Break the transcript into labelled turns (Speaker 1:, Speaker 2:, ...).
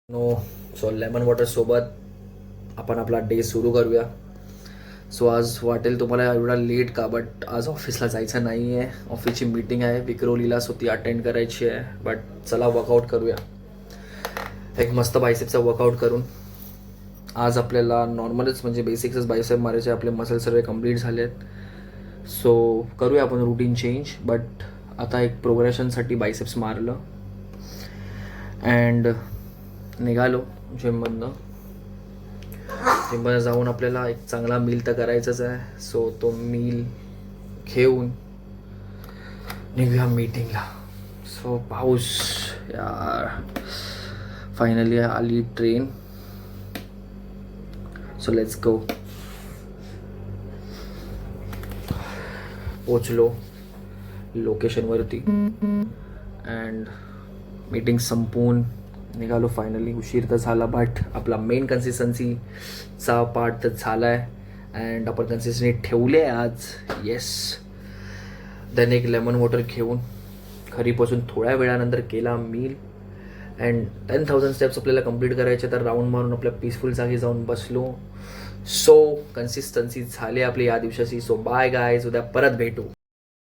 Speaker 1: No. So lemon water सोबत आपण आपला डे सुरू करूया. सो आज वाटेल तुम्हाला एवढा लेट का, बट आज ऑफिसला जायचं नाही आहे. ऑफिसची मीटिंग आहे विक्रोलीला, सो ती अटेंड करायची आहे. बट चला वर्कआउट करूया, एक मस्त बायसेपचा वर्कआउट करून. आज आपल्याला नॉर्मलच म्हणजे बेसिक्सच बायसेप मारायचे. आपले मसल सर्व कंप्लीट झाले आहेत. सो करूया आपण रुटीन चेंज. बट आता एक प्रोग्रेशनसाठी बायसेप्स मारलं अँड निघालो जिममधनं. जिममध्ये जाऊन आपल्याला एक चांगला मील तर करायचाच आहे. सो तो मील घेऊन निघूया मीटिंगला. सो पाऊस यार, फायनली आली ट्रेन. So let's go. पोचलो लोकेशनवरती अँड मीटिंग संपवून निघालो फायनली. उशीर तर झाला, बट आपला मेन कन्सिस्टन्सीचा पार्ट तर झाला आहे अँड आपण कन्सिस्टन्सी ठेवली आहे आज. येस. देन एक लेमन वॉटर घेऊन घरीपासून थोड्या वेळानंतर केला मील अँड 10,000 स्टेप्स आपल्याला कंप्लीट करायचे. तर राऊंड मारून आपल्या पीसफुल जागी जाऊन बसलो. सो कन्सिस्टन्सी झाली आपली या दिवसाची. सो बाय गायज, उद्या परत भेटू.